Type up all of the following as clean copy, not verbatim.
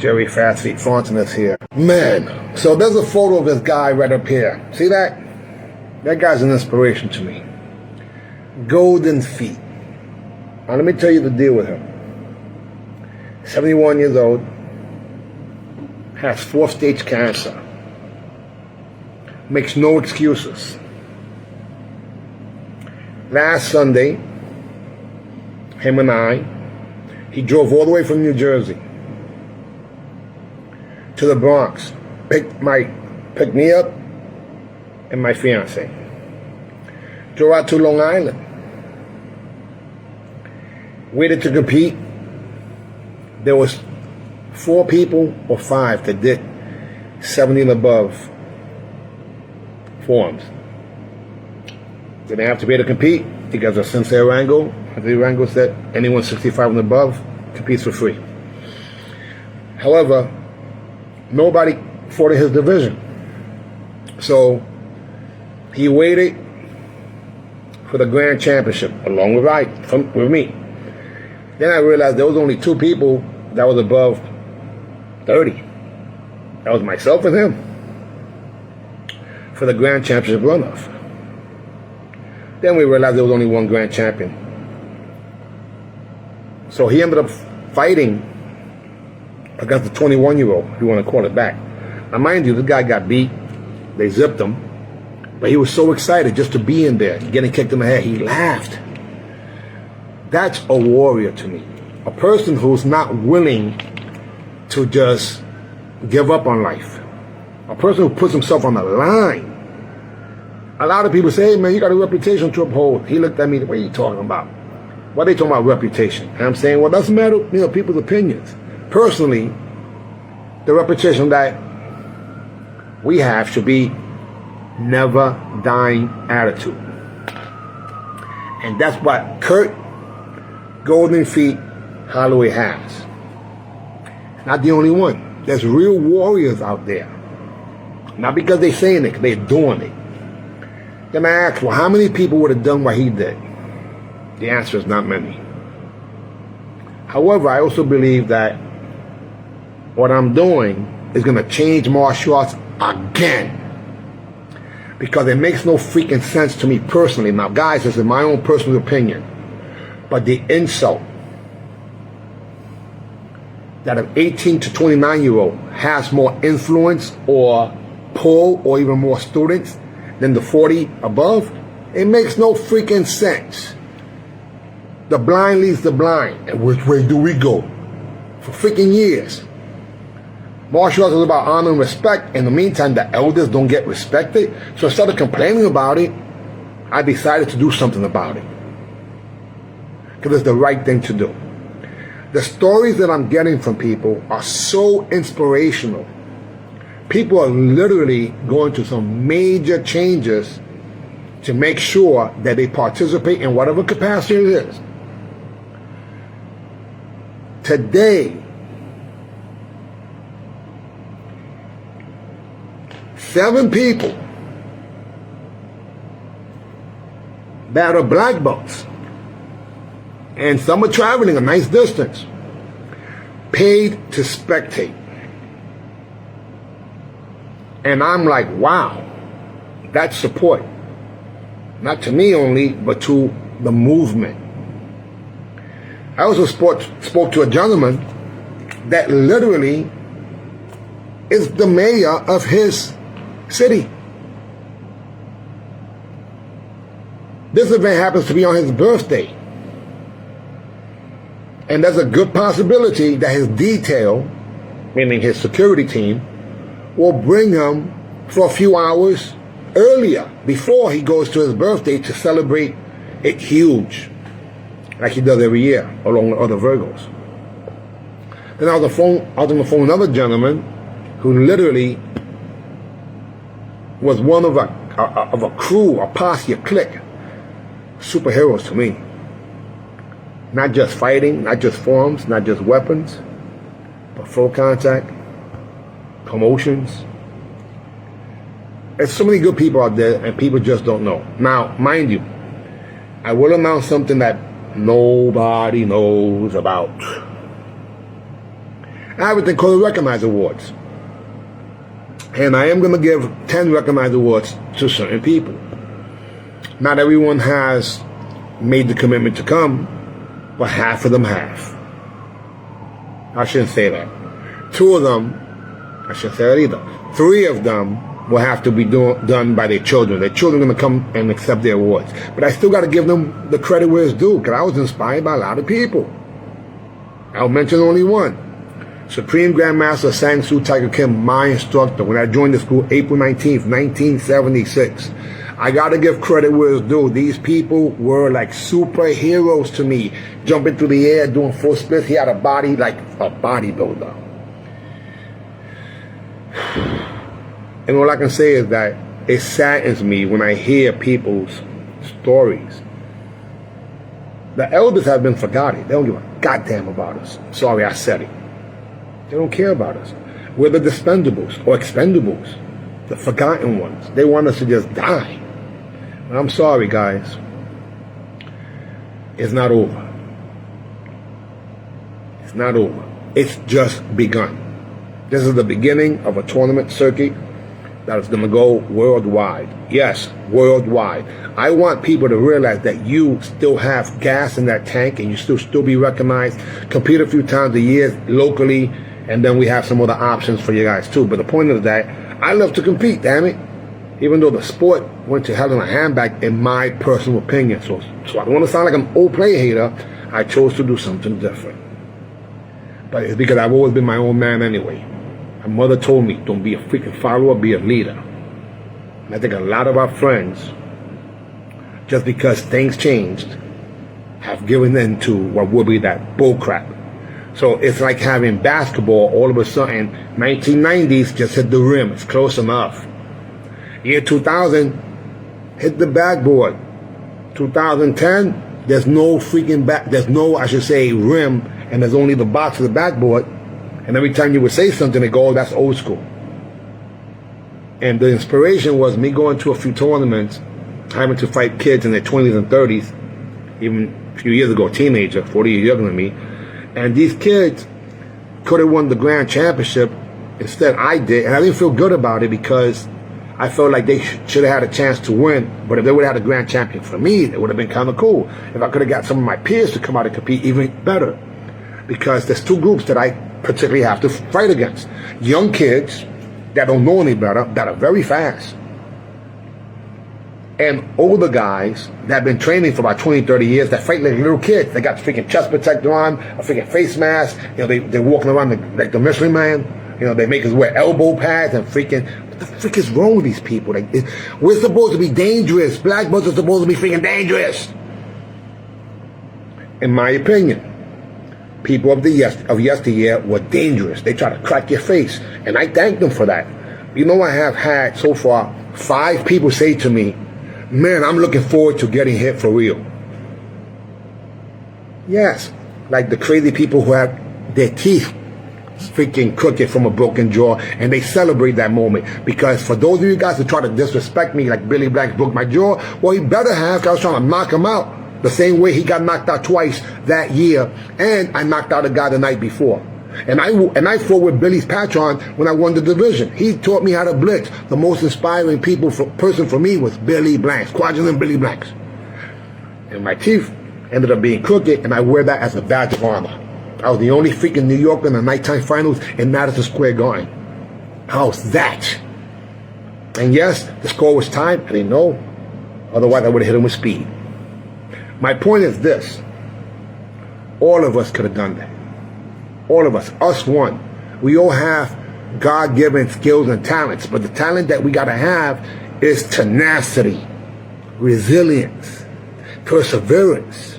Jerry Fast Feet Fontanez here. Man, so there's a photo of this guy right up here. See that? That guy's an inspiration to me. Golden feet. Now let me tell you the deal with him. 71 years old, has 4th stage cancer, makes no excuses. Last Sunday, him and I, he drove all the way from New Jersey to the Bronx, picked me up and my fiance. Drove out to Long Island. Waited to compete. There was 4 people or 5 that did 70 and above forms. Didn't have to be able to compete because of Sensei Arango. The Arango said anyone 65 and above competes for free. However, nobody fought in his division. So he waited for the grand championship along with me. Then I realized there was only 2 people that was above 30. That was myself and him for the grand championship runoff. Then we realized there was only 1 grand champion. So he ended up fighting against the 21-year-old, if you want to call it back. Now mind you, this guy got beat. They zipped him. But he was so excited just to be in there, getting kicked in the head. He laughed. That's a warrior to me. A person who's not willing to just give up on life. A person who puts himself on the line. A lot of people say, hey man, you got a reputation to uphold. He looked at me, what are you talking about? What are they talking about reputation? And I'm saying, well, it doesn't matter, people's opinions. Personally, the reputation that we have should be never dying attitude. And that's what Kurt Golden Feet Holloway has. Not the only one. There's real warriors out there. Not because they're saying it, they're doing it. Then I ask, well, how many people would have done what he did? The answer is not many. However, I also believe that what I'm doing is going to change martial arts again. Because it makes no freaking sense to me personally. Now, guys, this is my own personal opinion. But the insult that an 18 to 29-year-old has more influence or pull or even more students than the 40 above, it makes no freaking sense. The blind leads the blind. And which way do we go? For freaking years. Martial arts is about honor and respect. In the meantime, the elders don't get respected. So instead of complaining about it, I decided to do something about it. Because it's the right thing to do. The stories that I'm getting from people are so inspirational. People are literally going through some major changes to make sure that they participate in whatever capacity it is. Today, 7 people that are black belts, and some are traveling a nice distance, paid to spectate. And I'm like, wow, that's support. Not to me only, but to the movement. I also spoke to a gentleman that literally is the mayor of his city. This event happens to be on his birthday. And there's a good possibility that his detail, meaning his security team, will bring him for a few hours earlier before he goes to his birthday to celebrate it huge, like he does every year, along with other Virgos. Then I was on the phone with another gentleman who literally was one of a crew, a posse, a clique. Superheroes to me. Not just fighting, not just forms, not just weapons, but full contact, promotions. There's so many good people out there and people just don't know. Now, mind you, I will announce something that nobody knows about. I have a thing called the Recognized Awards. And I am going to give 10 Recognized Awards to certain people. Not everyone has made the commitment to come, but half of them have. I shouldn't say that. 2 of them, I shouldn't say that either. 3 of them will have to be done by their children. Their children are going to come and accept their awards. But I still got to give them the credit where it's due, because I was inspired by a lot of people. I'll mention only one. Supreme Grandmaster Sang Soo Tiger Kim, my instructor, when I joined the school April 19th, 1976. I got to give credit where it's due. These people were like superheroes to me. Jumping through the air, doing full splits. He had a body like a bodybuilder. And all I can say is that it saddens me when I hear people's stories. The elders have been forgotten. They don't give a goddamn about us. Sorry, I said it. They don't care about us. We're the dispendables or expendables, the forgotten ones. They want us to just die. And I'm sorry, guys. It's not over. It's not over. It's just begun. This is the beginning of a tournament circuit that is going to go worldwide. Yes, worldwide. I want people to realize that you still have gas in that tank and you still be recognized. Compete a few times a year locally, and then we have some other options for you guys too. But the point of that, I love to compete, damn it. Even though the sport went to hell in a handbag, in my personal opinion. So I don't want to sound like an old play hater. I chose to do something different. But it's because I've always been my own man anyway. My mother told me, don't be a freaking follower, be a leader. And I think a lot of our friends, just because things changed, have given in to what would be that bull crap. So it's like having basketball all of a sudden, 1990s just hit the rim, it's close enough. Year 2000, hit the backboard. 2010, there's no freaking there's no, I should say, rim, and there's only the box of the backboard. And every time you would say something, they go, oh, that's old school. And the inspiration was me going to a few tournaments, having to fight kids in their 20s and 30s, even a few years ago, a teenager, 40 years younger than me. And these kids could have won the grand championship. Instead, I did. And I didn't feel good about it because I felt like they should have had a chance to win. But if they would have had a grand champion for me, it would have been kind of cool. If I could have got some of my peers to come out and compete, even better. Because there's 2 groups that I particularly have to fight against. Young kids that don't know any better, that are very fast. And older guys that have been training for about 20, 30 years that fight like little kids. They got the freaking chest protector on, a freaking face mask. You know, they're walking around like the Michelin Man. You know, they make us wear elbow pads and freaking, what the frick is wrong with these people? Like, we're supposed to be dangerous. Black belts are supposed to be freaking dangerous. In my opinion, people of yesteryear were dangerous. They try to crack your face. And I thank them for that. You know, I have had so far 5 people say to me, man, I'm looking forward to getting hit for real. Yes, like the crazy people who have their teeth freaking crooked from a broken jaw, and they celebrate that moment. Because for those of you guys who try to disrespect me like Billy Blanks broke my jaw, well, he better have, because I was trying to knock him out the same way he got knocked out twice that year, and I knocked out a guy the night before. And I fought with Billy's patron when I won the division. He taught me how to blitz. The most inspiring person for me was Billy Blanks, Quadrant Billy Blanks. And my teeth ended up being crooked, and I wear that as a badge of honor. I was the only freaking New Yorker in the nighttime finals in Madison Square Garden. How's that? And yes, the score was tied. I didn't know. Otherwise, I would have hit him with speed. My point is this. All of us could have done that. All of us one. We all have God-given skills and talents, but the talent that we got to have is tenacity, resilience, perseverance,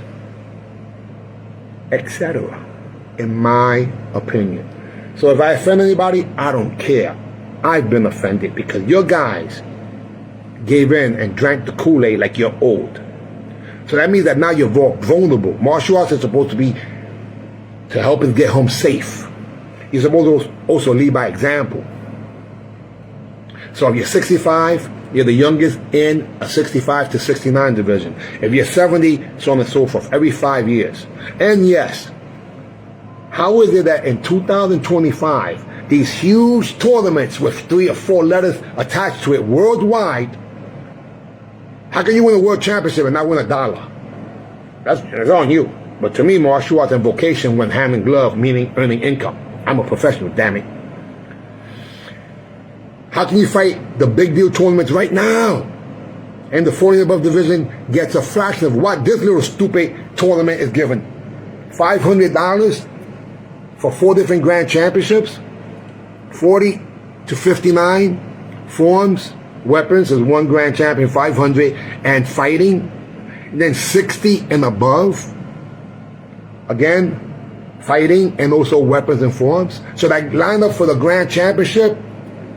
etc., in my opinion. So if I offend anybody, I don't care. I've been offended because your guys gave in and drank the Kool-Aid like you're old. So that means that now you're vulnerable. Martial arts is supposed to be to help us get home safe. You're supposed to also lead by example. So if you're 65, you're the youngest in a 65 to 69 division. If you're 70, so on and so forth, every 5 years. And yes, How is it that in 2025, these huge tournaments with 3 or 4 letters attached to it worldwide, how can you win a world championship and not win $1? That's on you. But to me, martial arts and vocation went hand in glove, meaning earning income. I'm a professional, damn it. How can you fight the big deal tournaments right now? And the 40 and above division gets a fraction of what this little stupid tournament is given. $500 for 4 different grand championships. 40 to 59 forms, weapons is 1 grand champion, 500, and fighting. And then 60 and above. Again, fighting and also weapons and forms. So that lineup for the grand championship,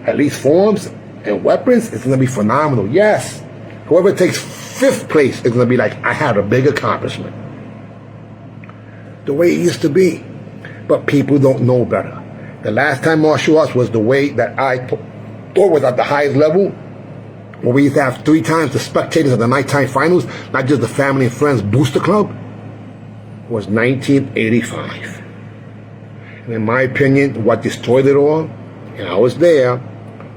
at least forms and weapons, is going to be phenomenal. Yes, whoever takes 5th place is going to be like, I had a big accomplishment. The way it used to be. But people don't know better. The last time martial arts was the way that I thought was at the highest level, where we used to have 3 times the spectators at the nighttime finals, not just the family and friends booster club, was 1985. And in my opinion, what destroyed it all, and I was there,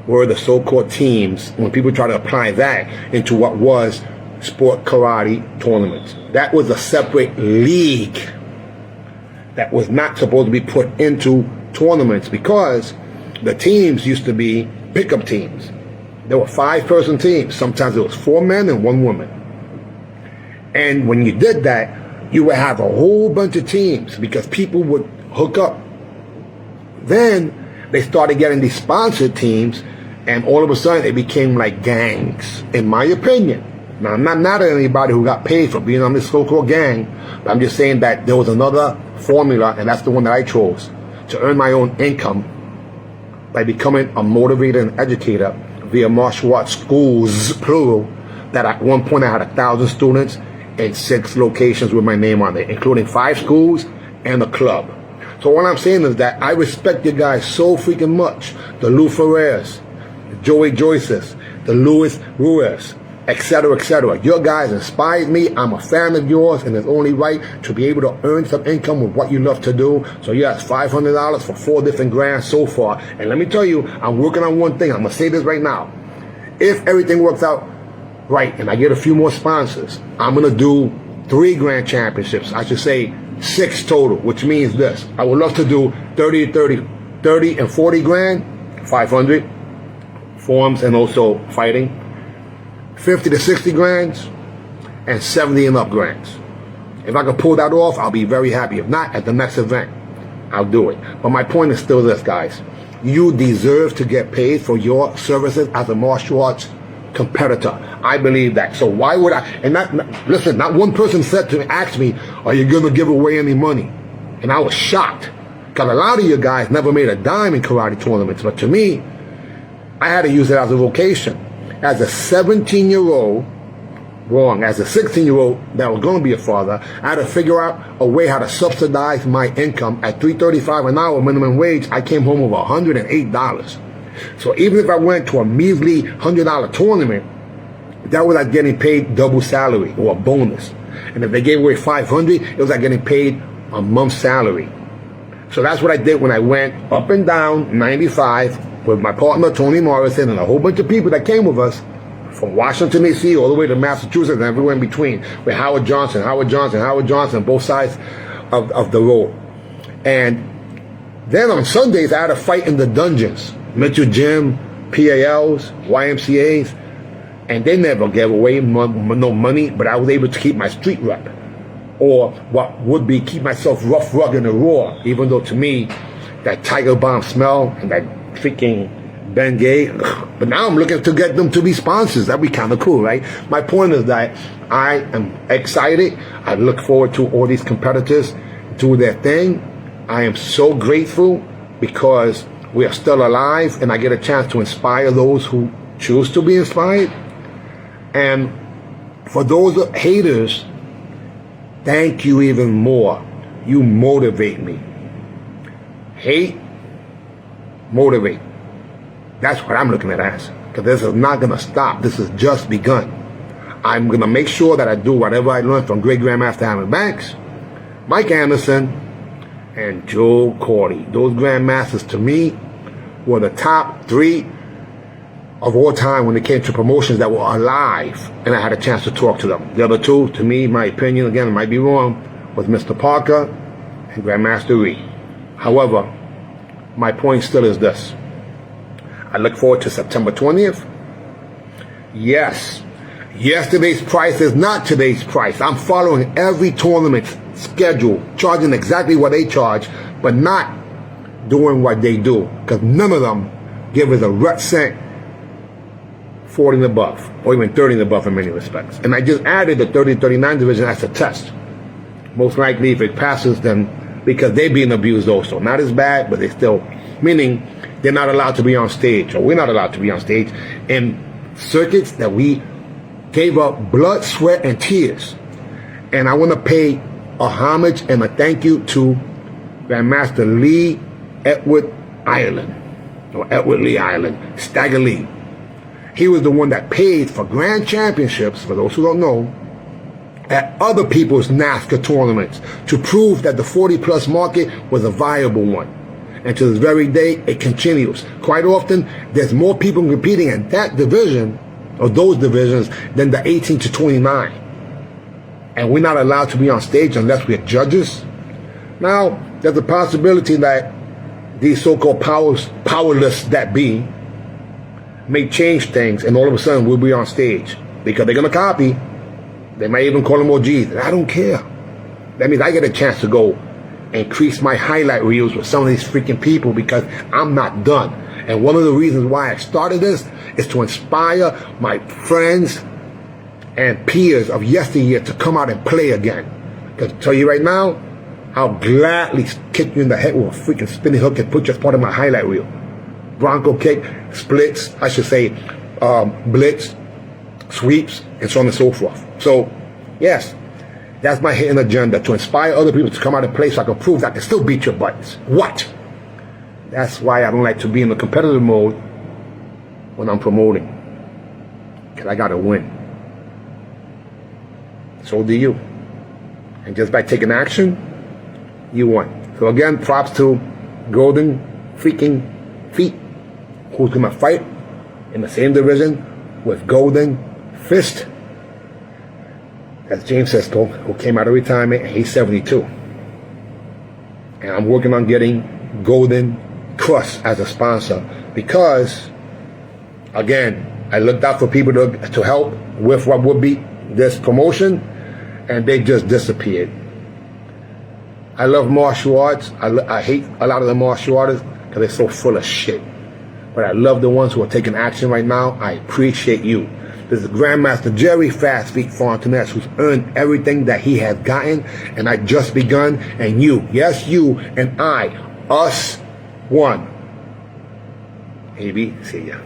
were the so-called teams, when people try to apply that into what was sport karate tournaments. That was a separate league that was not supposed to be put into tournaments, because the teams used to be pickup teams. There were 5-person teams. Sometimes it was 4 men and 1 woman. And when you did that, you would have a whole bunch of teams because people would hook up. Then they started getting these sponsored teams, and all of a sudden it became like gangs, in my opinion. Now, I'm not mad at anybody who got paid for being on this so-called gang, but I'm just saying that there was another formula, and that's the one that I chose, to earn my own income by becoming a motivator and educator via martial arts schools, plural, that at one point I had 1,000 students in 6 locations with my name on it, including 5 schools and a club. So what I'm saying is that I respect you guys so freaking much. The Lou Ferrers, the Joey Joyces, the Luis Ruiz, etc., etc. Your guys inspired me. I'm a fan of yours, and it's only right to be able to earn some income with what you love to do. So yes, $500 for 4 different grands so far. And let me tell you, I'm working on one thing. I'm going to say this right now. If everything works out right and I get a few more sponsors, I'm going to do 3 grand championships. I should say 6 total, which means this. I would love to do 30 and 40 grand, 500 forms and also fighting. 50 to 60 grands, and 70 and up grands. If I can pull that off, I'll be very happy. If not, at the next event, I'll do it. But my point is still this, guys. You deserve to get paid for your services as a martial arts competitor. I believe that. So why would I? And listen, not one person said to me, asked me, are you going to give away any money? And I was shocked. Because a lot of you guys never made a dime in karate tournaments. But to me, I had to use it as a vocation. As a 17-year-old, as a 16-year-old that was going to be a father, I had to figure out a way how to subsidize my income. At $3.35 an hour minimum wage, I came home with $108. So even if I went to a measly $100 tournament, that was like getting paid double salary or a bonus. And if they gave away $500, it was like getting paid a month's salary. So that's what I did when I went up and down 95 with my partner Tony Morrison and a whole bunch of people that came with us from Washington, D.C. all the way to Massachusetts and everywhere in between, with Howard Johnson, both sides of the road. And then on Sundays, I had a fight in the dungeons. Mitchell Gym, PALs, YMCAs, and they never gave away no money, but I was able to keep my street rep, or what would be keep myself rough, rugged, and raw, even though to me, that Tiger Bomb smell and that freaking Ben Gay, but now I'm looking to get them to be sponsors. That'd be kind of cool, right? My point is that I am excited. I look forward to all these competitors do their thing. I am so grateful because we are still alive and I get a chance to inspire those who choose to be inspired. And for those haters, thank you even more. You motivate me. Hate, motivate. That's what I'm looking at as. Because this is not going to stop. This has just begun. I'm going to make sure that I do whatever I learned from Great Grandmaster Hammond Banks, Mike Anderson, and Joe Cordy. Those grandmasters, to me, were the top 3 of all time when it came to promotions that were alive, and I had a chance to talk to them. The other 2, to me, my opinion, again, I might be wrong, was Mr. Parker and Grandmaster Reed. However, my point still is this. I look forward to September 20th. Yes, yesterday's price is not today's price. I'm following every tournament schedule, charging exactly what they charge, but not doing what they do, because none of them give us a red cent 40 and above, or even 30 and above in many respects. And I just added the 30-39 division as a test. Most likely, if it passes, then because they're being abused also. Not as bad, but they still, meaning they're not allowed to be on stage, or we're not allowed to be on stage in circuits that we gave up blood, sweat, and tears. And I want to pay a homage and a thank you to Grandmaster Lee Edward Ireland, or Edward Lee Ireland, Stagger Lee. He was the one that paid for grand championships, for those who don't know, at other people's NASCAR tournaments to prove that the 40-plus market was a viable one. And to this very day, it continues. Quite often, there's more people competing in that division, or those divisions, than the 18 to 29. And we're not allowed to be on stage unless we're judges. Now, there's a possibility that these so-called powerless that be may change things, and all of a sudden we'll be on stage because they're going to copy. They might even call them OGs, and I don't care. That means I get a chance to go increase my highlight reels with some of these freaking people because I'm not done. And one of the reasons why I started this is to inspire my friends and peers of yesteryear to come out and play again. Because I tell you right now, I'll gladly kick you in the head with a freaking spinning hook and put you as part of my highlight reel. Bronco kick, splits, I should say, blitz, sweeps, and so on and so forth. So, yes, that's my hidden agenda, to inspire other people to come out and play so I can prove that I can still beat your butts. What? That's why I don't like to be in the competitive mode when I'm promoting. Because I got to win. So do you. And just by taking action, you won. So again, props to Golden freaking Feet, who's going to fight in the same division with Golden Fist. That's James Sisko, who came out of retirement, and he's 72. And I'm working on getting Golden Crust as a sponsor because, again, I looked out for people to help with what would be this promotion, and they just disappeared. I love martial arts. I hate a lot of the martial artists because they're so full of shit. But I love the ones who are taking action right now. I appreciate you. This is Grandmaster Jerry Fast Feet Fontanez, who's earned everything that he has gotten, and I just begun. And you, yes, you and I, us, one. AB, see ya.